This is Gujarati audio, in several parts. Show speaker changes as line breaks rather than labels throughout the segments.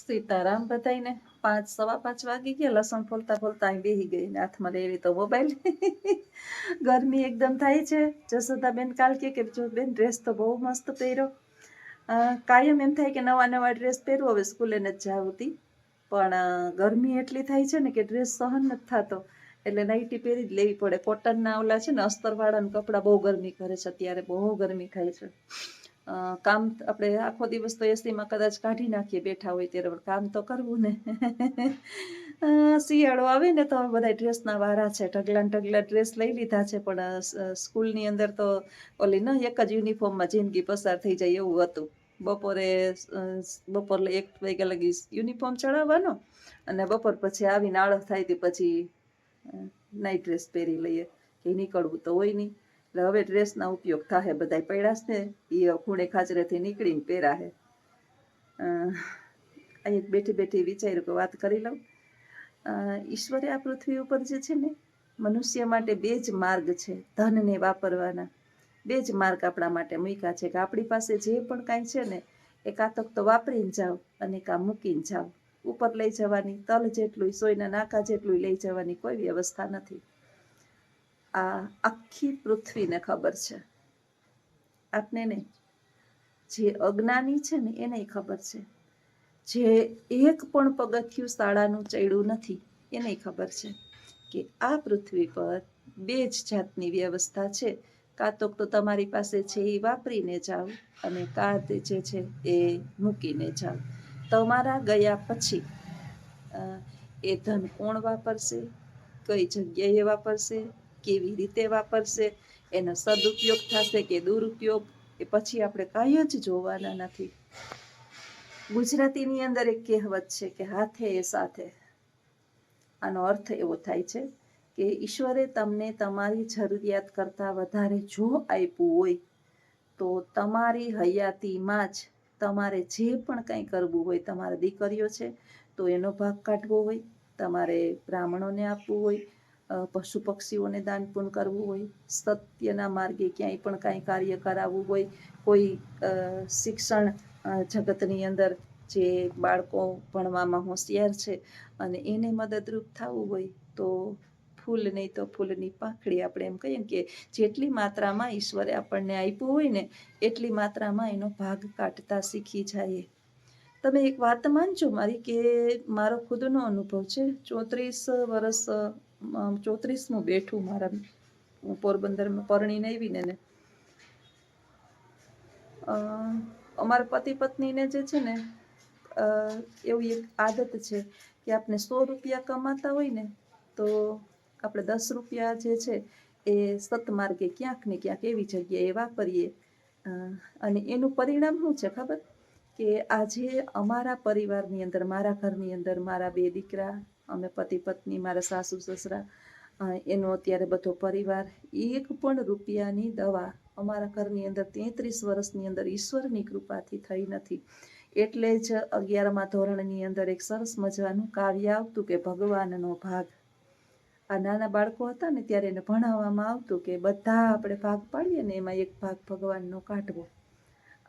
સીતારામ બધાઈને 5 સવા 5 વાગી ગયા. લસણ ફોલતા ફોલતા અહીં બેહી ગઈ ને હાથમાં લેવી તો મોબાઈલ. ગરમી એકદમ થાય છે. જશોદાબેન કાલ કે જો બેન ડ્રેસ તો બહુ મસ્ત પહેર્યો. કાયમ એમ થાય કે નવા નવા ડ્રેસ પહેરવો, હવે સ્કૂલે નથી જાવતી, પણ ગરમી એટલી થાય છે ને કે ડ્રેસ સહન નથી થતો, એટલે નાઈટી પહેરી જ લેવી પડે. કોટનના ઓલા છે ને અસ્તરવાળાના કપડાં બહુ ગરમી કરે છે અત્યારે, બહુ ગરમી થાય છે. કામ આપણે આખો દિવસ તો એસીમાં કદાચ કાઢી નાખીએ બેઠા હોય ત્યારે, કામ તો કરવું ને. શિયાળો આવે ને તો બધા ડ્રેસના વારા છે. ઢગલા ડ્રેસ લઈ લીધા છે, પણ સ્કૂલની અંદર તો ઓલી ન એક જ યુનિફોર્મમાં જિંદગી પસાર થઈ જાય એવું હતું. બપોરે 1 વાગ્યા લગી યુનિફોર્મ ચડાવવાનો, અને બપોર પછી આવીને આળસ થાય તે પછી નાઇટ ડ્રેસ પહેરી લઈએ કે નીકળવું તો હોય નહીં. એટલે હવે ડ્રેસના ઉપયોગ થાય, બધા પડ્યા છે એ ખૂણે ખાચરેથી નીકળીને પહેરાશે. અહીં બેઠી બેઠી વિચાર્યું કે વાત કરી લઉં. ઈશ્વરે આ પૃથ્વી ઉપર જે છે ને, મનુષ્ય માટે 2 જ માર્ગ છે ધનને વાપરવાના. 2 જ માર્ગ આપણા માટે મૂક્યા છે કે આપણી પાસે જે પણ કાંઈ છે ને એ કાં તો વાપરીને જાઓ અને કાં મૂકીને જાઓ. ઉપર લઈ જવાની તલ જેટલું, સોયના નાકા જેટલું લઈ જવાની કોઈ વ્યવસ્થા નથી. આ આખી પૃથ્વીને ખબર છે, આપને નહીં. જે અજ્ઞાની છે ને એને ખબર છે. જે એક પણ પગથિયું શાળાનું ચડ્યું નથી એને ખબર છે કે આ પૃથ્વી પર 2 જ જાતની વ્યવસ્થા છે. કાં તો તમારી પાસે છે એ વાપરીને જાઓ, અને કાં જે છે એ મૂકીને જાઓ. તમારા ગયા પછી એ ધન કોણ વાપરશે, કઈ જગ્યાએ વાપરશે, કેવી રીતે વાપરશે, એનો સદુપયોગ થશે કે દુરુપયોગ, એ પછી આપણે કાંઈ જ જોવાના નથી. ગુજરાતીની અંદર એક કહેવત છે કે હાથે એ સાથે. આનો અર્થ એવો થાય છે કે ઈશ્વરે તમને તમારી જરૂરિયાત કરતાં વધારે જો આપ્યું હોય તો તમારી હયાતીમાં જ તમારે જે પણ કંઈ કરવું હોય, તમારી દીકરીઓ છે તો એનો ભાગ કાઢવો હોય, તમારે બ્રાહ્મણોને આપવું હોય, પશુ પક્ષીઓને દાન પુણ્ય કરવું હોય, સત્યના માર્ગે ક્યાંય પણ કાંઈ કાર્ય કરાવવું હોય, કોઈ શિક્ષણ જગતની અંદર જે બાળકો ભણવામાં હોશિયાર છે અને એને મદદરૂપ થવું હોય, તો ફૂલ નહીં તો ફૂલની પાંખડી, આપણે એમ કહીએ કે જેટલી માત્રામાં ઈશ્વરે આપણને આપ્યું હોય ને એટલી માત્રામાં એનો ભાગ કાઢતા શીખી જાય. તમે એક વાત માનજો મારી, કે મારો ખુદનો અનુભવ છે. 34 વર્ષ, 34મું બેઠું મારા, હું પોરબંદરમાં પરણીને આવીને ને, અમારા પતિ પત્નીને જે છે ને એવી એક આદત છે કે આપણે 100 રૂપિયા કમાતા હોય ને તો આપણે 10 રૂપિયા જે છે એ સતમાર્ગે ક્યાંક ને ક્યાંક એવી જગ્યાએ વાપરીએ. અને એનું પરિણામ શું છે ખબર? કે આજે અમારા પરિવારની અંદર, મારા ઘરની અંદર, મારા 2 દીકરા, અમે પતિ પત્ની, મારા સાસુ સસરા, એનો અત્યારે બધો પરિવાર, 1 પણ રૂપિયાની દવા અમારા ઘરની અંદર 33 વર્ષની અંદર ઈશ્વરની કૃપાથી થઈ નથી. એટલે જ 11મા ધોરણની અંદર એક સરસ મજાનું કાવ્ય આવતું કે ભગવાનનો ભાગ. આ નાના બાળકો હતા ને ત્યારે એને ભણાવવામાં આવતું કે બધા આપણે ભાગ પાડીએ ને એમાં એક ભાગ ભગવાનનો કાઢવો.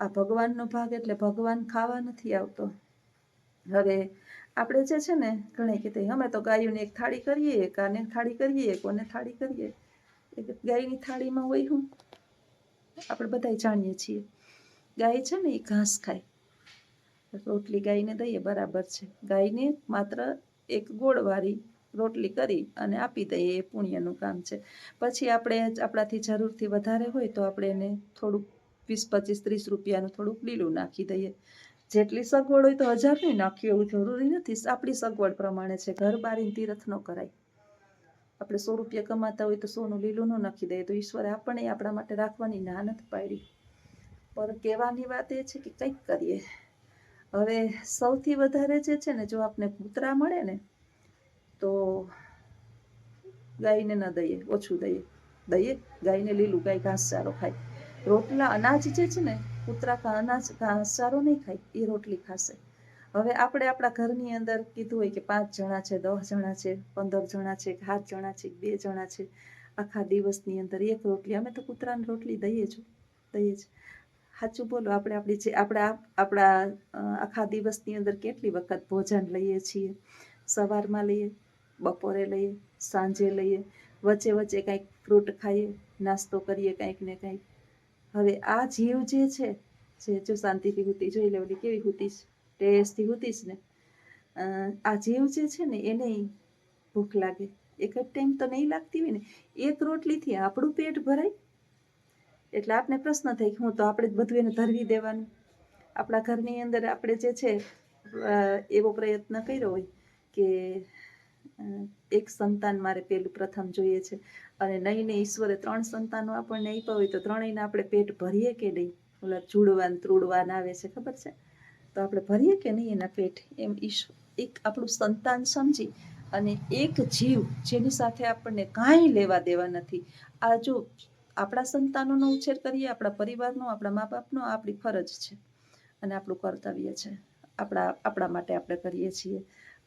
આ ભગવાનનો ભાગ એટલે ભગવાન ખાવા નથી આવતો. હવે આપણે જે છે ને ઘણી કીધે અમે તો ગાયોને એક થાળી કરીએ, કાને થાળી કરીએ, કોને થાળી કરીએ. ગાયની થાળીમાં હોય શું? આપણે બધા જાણીએ છીએ. ગાય છે ને એ ઘાસ ખાય, રોટલી ગાયને દઈએ બરાબર છે. ગાયને માત્ર એક ગોળવાળી રોટલી કરી અને આપી દઈએ, એ પુણ્યનું કામ છે. પછી આપણે આપણાથી જરૂરથી વધારે હોય તો આપણે એને થોડુંક 20, 25, 30 રૂપિયાનું થોડુંક લીલું નાખી દઈએ. જેટલી સગવડ હોય તો 1000નું નાખ્યું એવું જરૂરી નથી, આપણી સગવડ પ્રમાણે છે. ઘર બારીને તીરથ ન કરાય. આપણે 100 રૂપિયા કમાતા હોય તો 100નું લીલું ન નાખી દઈએ, તો ઈશ્વરે આપણને આપણા માટે રાખવાની ના નથી પાડી. પર કહેવાની વાત એ છે કે કંઈક કરીએ. હવે સૌથી વધારે જે છે ને, જો આપણે કૂતરા મળે ને તો ગાયને ન દઈએ, ઓછું દઈએ. ગાયને લીલું, ગાય ઘાસચારો ખાય. રોટલા અનાજ જે છે ને, કૂતરા અનાજ ઘાસચારો નહીં ખાય, એ રોટલી ખાશે. હવે આપણે આપણા ઘરની અંદર કીધું હોય કે 5 જણા છે, 10 જણા છે, 15 જણા છે, 7 જણા છે, 2 જણા છે, આખા દિવસની અંદર 1 રોટલી, અમે તો કૂતરાને રોટલી દઈએ જ. સાચું બોલો, આપણે આપણી જે આપણા આખા દિવસની અંદર કેટલી વખત ભોજન લઈએ છીએ. સવારમાં લઈએ, બપોરે લઈએ, સાંજે લઈએ, વચ્ચે વચ્ચે કંઈક ફ્રૂટ ખાઈએ, નાસ્તો કરીએ કંઈક ને કંઈક. હવે આ જીવ જે છે, જે જો શાંતિથી હુતી, જોઈ લે ઓલી કેવી હુતીશ, ટેસ્ટથી હુતીશ ને. આ જીવ જે છે ને એને ભૂખ લાગે, એક જ ટાઈમ તો નહીં લાગતી હોય ને. એક રોટલીથી આપણું પેટ ભરાય? એટલે આપણે પ્રશ્ન થાય કે હું તો આપણે જ બધું એને ધરવી દેવાનું. આપણા ઘરની અંદર આપણે જે છે એવો પ્રયત્ન કર્યો હોય કે એક સંતાન મારે પેલું પ્રથમ જોઈએ છે, અને નહીં ઈશ્વરે 3 સંતાનો આપણને આપ્યા હોય તો ત્રણેયને આપણે પેટ ભરીએ કે નહીં? ઓલા જુડવાન ત્રુડવાન આવે છે, ખબર છે? તો આપણે ભરીએ કે નહીં એના પેટ? એમ ઈશ્વર એક આપણું સંતાન સમજી અને એક જીવ જેની સાથે આપણને કાંઈ લેવા દેવા નથી. આ જો આપણા સંતાનોનો ઉછેર કરીએ, આપણા પરિવારનો, આપણા મા બાપનો, આપણી ફરજ છે અને આપણું કર્તવ્ય છે. આપણા માટે આપણે કરીએ છીએ.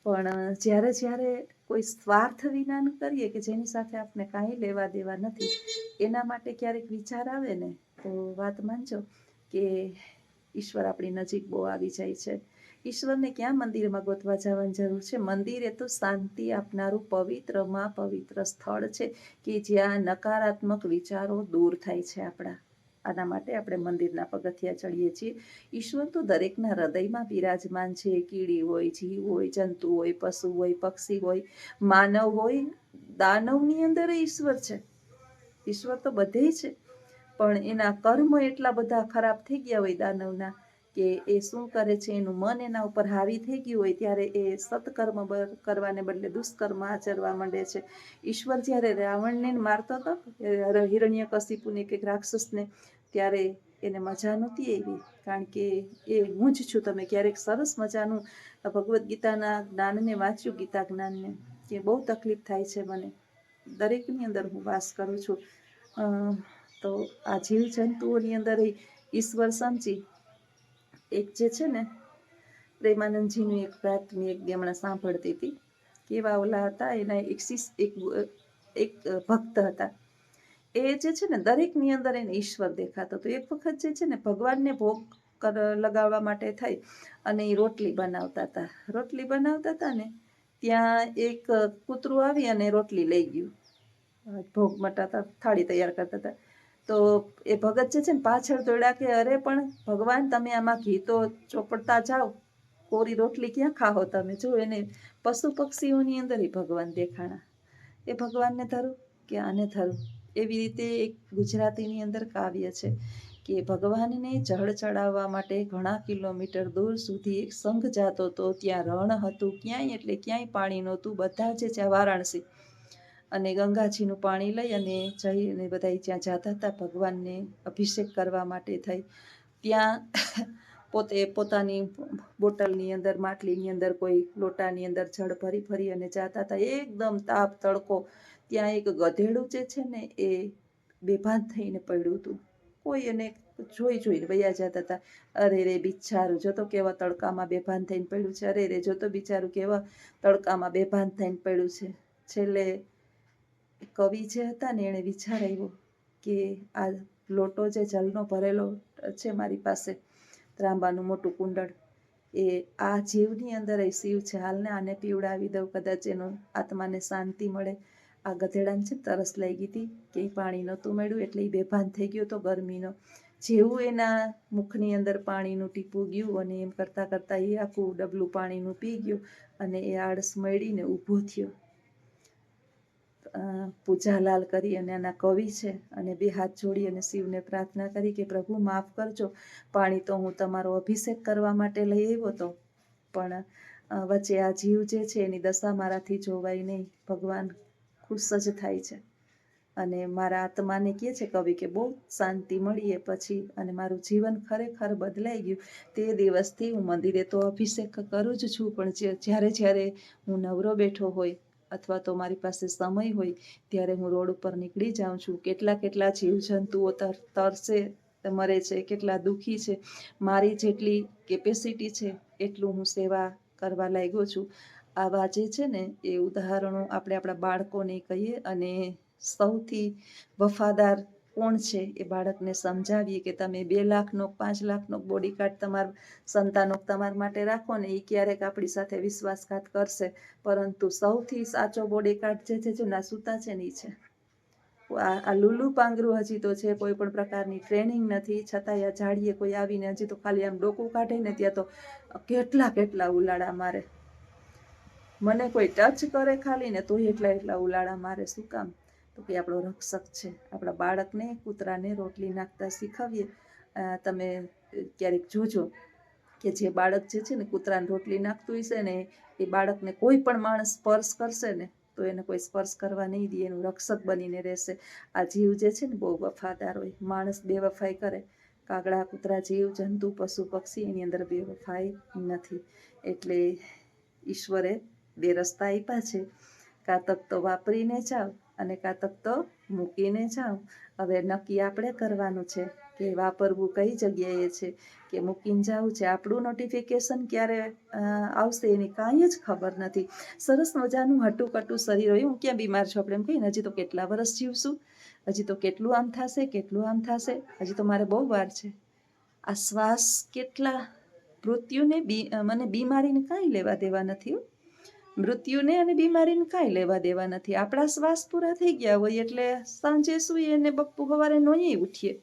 પણ જ્યારે કોઈ સ્વાર્થ વિનાનું કરીએ કે જેની સાથે આપણે કાંઈ લેવા દેવા નથી, એના માટે ક્યારેક વિચાર આવે ને તો વાત માનજો કે ઈશ્વર આપણી નજીક બહુ આવી જાય છે. ઈશ્વરને ક્યાં મંદિરમાં ગોતવા જવાની જરૂર છે? મંદિર એ તો શાંતિ આપનારું પવિત્રમાં પવિત્ર સ્થળ છે કે જ્યાં નકારાત્મક વિચારો દૂર થાય છે આપણા. આના માટે આપણે મંદિરના પગથિયા ચડીએ છીએ. ઈશ્વર તો દરેકના હૃદયમાં બિરાજમાન છે. કીડી હોય, જીવ હોય, જંતુ હોય, પશુ હોય, પક્ષી હોય, માનવ હોય, દાનવની અંદર ઈશ્વર છે. ઈશ્વર તો બધે છે, પણ એના કર્મ એટલા બધા ખરાબ થઈ ગયા હોય દાનવના કે એ શું કરે છે, એનું મન એના ઉપર હાવી થઈ ગયું હોય ત્યારે એ સત્કર્મ કરવાને બદલે દુષ્કર્મ આચરવા માંડે છે. ઈશ્વર જ્યારે રાવણને મારતો હતો, હિરણ્યકશિપુને કે રાક્ષસને, ત્યારે એને મજા નહોતી આવી, કારણ કે એ હું જ છું. તમે ક્યારેક સરસ મજાનું ભગવદ્ ગીતાના જ્ઞાનને વાંચ્યું, ગીતા જ્ઞાનને, કે બહુ તકલીફ થાય છે મને. દરેકની અંદર હું વાસ કરું છું. તો આ જીવ જંતુઓની અંદર ઈશ્વર સમજી એક જે છે ને, પ્રેમાનંદજીનું એક વાત મેં એક હમણાં સાંભળતી હતી. કેવા ઓલા હતા, એના એક ભક્ત હતા. એ જે છે ને દરેકની અંદર એને ઈશ્વર દેખાતો. તો એક વખત જે છે ને ભગવાનને ભોગ લગાવવા માટે થઈ અને એ રોટલી બનાવતા હતા ને, ત્યાં એક કૂતરું આવી અને રોટલી લઈ ગયું. ભોગ મટાતા થાળી તૈયાર કરતા હતા. તો એ ભગત જે છે ને પાછળ દોડ્યા કે અરે પણ ભગવાન, તમે આમાં ઘી તો ચોપડતા જાઓ, કોરી રોટલી ક્યાં ખાઓ તમે? જો એને પશુ પક્ષીઓની અંદર ભગવાન દેખાણા. એ ભગવાનને ધરું કે આને ધરું? એવી રીતે એક ગુજરાતીની અંદર કાવ્ય છે કે ભગવાનને જળ ચડાવવા માટે ઘણા કિલોમીટર દૂર સુધી એક સંઘ જાતો હતો. ત્યાં રણ હતું, ક્યાંય એટલે ક્યાંય પાણી નહોતું. બધા જે છે વારાણસી અને ગંગાજીનું પાણી લઈ અને જઈને બધા જ્યાં જતા હતા ભગવાનને અભિષેક કરવા માટે થઈ, ત્યાં પોતે પોતાની બોટલની અંદર, માટલીની અંદર, કોઈ લોટાની અંદર જળ ભરી અને જતા હતા. એકદમ તાપ તડકો. ત્યાં એક ગધેડું જે છે ને એ બેભાન થઈને પડ્યું હતું. કોઈ એને જોઈને વયા જતા હતા. અરે રે બિચારું, જો તો કેવા તડકામાં બેભાન થઈને પડ્યું છે. અરે રે, જો તો બિચારું કેવા તડકામાં બેભાન થઈને પડ્યું છે. છેલ્લે કવિ જે હતા ને એણે વિચાર આવ્યો કે આ લોટો જે જલનો ભરેલો છે મારી પાસે, ત્રાંબાનું મોટું કુંડળ, એ આ જીવની અંદર એ શિવ છે, હાલને આને પીવડાવી દઉં, કદાચ એનો આત્માને શાંતિ મળે. આ ગધેડાને છે તરસ લાગી હતી, ક્યાંય પાણી નહોતું મળ્યું એટલે એ બેભાન થઈ ગયો તો ગરમીનો. જેવું એના મુખની અંદર પાણીનું ટીપું ગયું અને એમ કરતાં કરતાં એ આખું ડબલું પાણીનું પી ગયો અને એ આળસ મળીને ઊભો થયો. પૂજાલાલ કરી અને આના કવિ છે, અને બે હાથ જોડી અને શિવને પ્રાર્થના કરી કે પ્રભુ માફ કરજો, પાણી તો હું તમારો અભિષેક કરવા માટે લઈ આવ્યો હતો, પણ વચ્ચે આ જીવ જે છે એની દશા મારાથી જોવાય નહીં. ભગવાન ખુશ જ થાય છે અને મારા આત્માને કહે છે કવિ કે બહુ શાંતિ મળી એ પછી, અને મારું જીવન ખરેખર બદલાઈ ગયું. તે દિવસથી હું મંદિરે તો અભિષેક કરું જ છું, પણ જ્યારે હું નવરો બેઠો હોય અથવા તો મારી પાસે સમય હોય ત્યારે હું રોડ ઉપર નીકળી જાઉં છું. કેટલા જીવજંતુઓ તરસે મરે છે, કેટલા દુઃખી છે. મારી જેટલી કેપેસિટી છે એટલું હું સેવા કરવા લાગ્યો છું. આવા જે છે ને એ ઉદાહરણો આપણે આપણા બાળકોને કહીએ, અને સૌથી વફાદાર કોણ છે એ બાળકને સમજાવીએ કે તમે 2 લાખનો 5 લાખનો બોડી કાર્ડ તમારા સંતાનો તમારા માટે રાખો ને, એ ક્યારેક આપણી સાથે વિશ્વાસઘાત કરશે, પરંતુ સૌથી સાચો બોડી કાર્ડ જે છે ના સૂતા છે ને એ છે. આ લુલું પાંગરું હજી તો છે, કોઈ પણ પ્રકારની ટ્રેનિંગ નથી, છતાંય આ ઝાડીએ કોઈ આવીને હજી તો ખાલી આમ ડોકું કાઢે ને ત્યાં તો કેટલા ઉલાળા મારે. મને કોઈ ટચ કરે ખાલી ને તો એટલા ઉલાળા મારે. શું કામ? તો કે આપણો રક્ષક છે. આપણા બાળકને કૂતરાને રોટલી નાખતા શીખવીએ. તમે ક્યારેક જોજો કે જે બાળક જે છે ને કૂતરાને રોટલી નાખતું હશે ને, એ બાળકને કોઈ પણ માણસ સ્પર્શ કરશે ને તો એને કોઈ સ્પર્શ કરવા નહીં દે, એનું રક્ષક બનીને રહેશે. આ જીવ જે છે ને બહુ વફાદાર હોય. માણસ બેવફાઈ કરે, કાગડા કૂતરા જીવ જંતુ પશુ પક્ષી એની અંદર બેવફાઈ નથી. એટલે ઈશ્વરે 2 રસ્તા આપ્યા છે, કાં તો વાપરીને જાઓ અને કાં તો મૂકીને જાઓ. હવે નક્કી આપણે કરવાનું છે કે વાપરવું કઈ જગ્યાએ છે કે મૂકીને જવું છે. આપણું નોટિફિકેશન ક્યારે આવશે એની કાંઈ જ ખબર નથી. સરસ મજાનું હટુકટું શરીર હોય. હું ક્યાં બીમાર છું આપણે એમ કહીને, હજી તો કેટલા વર્ષ જીવશું, હજી તો કેટલું આમ થશે, હજી તો મારે બહુ વાર છે. આ શ્વાસ કેટલા, મૃત્યુને મને બીમારીને કાંઈ લેવા દેવા નથી. મૃત્યુને અને બીમારીને કાંઈ લેવા દેવા નથી. આપણા શ્વાસ પૂરા થઈ ગયા હોય એટલે સાંજે સૂઈએ અને બપ્પુ સવારે નોઈએ ઉઠીએ,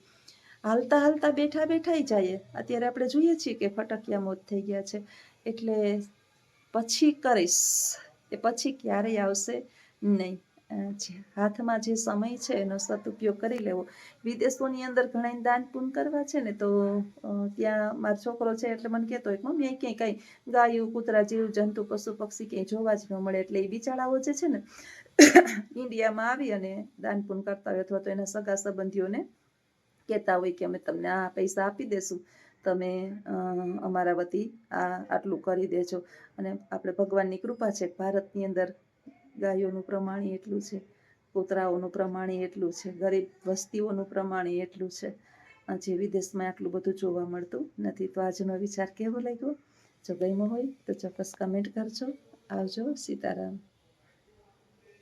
હાલતા હાલતા બેઠા જઈએ. અત્યારે આપણે જોઈએ છીએ કે ફટકિયા મોત થઈ ગયા છે. એટલે પછી કરીશ, એ પછી ક્યારેય આવશે નહીં. હાથમાં જે સમય છે એનો સદુપયોગ કરી લેવો. વિદેશોની અંદર ઘણા દાન પૂન કરવા છે ને, તો ત્યાં મારો છોકરો છે એટલે મને કહેતો હોય, મમ્મી અહીં ક્યાંય કાંઈ ગાયું કૂતરા જીવ જંતુ પશુ પક્ષી ક્યાંય જોવા જ ન મળે. એટલે એ બિચારાઓ જે છે ને ઇન્ડિયામાં આવી અને દાન પૂન કરતા હોય, અથવા તો એના સગા સંબંધીઓને કહેતા હોય કે અમે તમને આ પૈસા આપી દેશું, તમે અમારા વતી આટલું કરી દેજો. અને આપણે ભગવાનની કૃપા છે, ભારતની અંદર ગાયોનું પ્રમાણ એટલું છે, કૂતરાઓનું પ્રમાણ એટલું છે, ગરીબ વસ્તીઓનું પ્રમાણ એટલું છે, જે વિદેશમાં આટલું બધું જોવા મળતું નથી. તો આજનો વિચાર કેવો લાગ્યો? જો ગમ્યો હોય તો ચોક્કસ કમેન્ટ કરજો. આવજો. સીતારામ.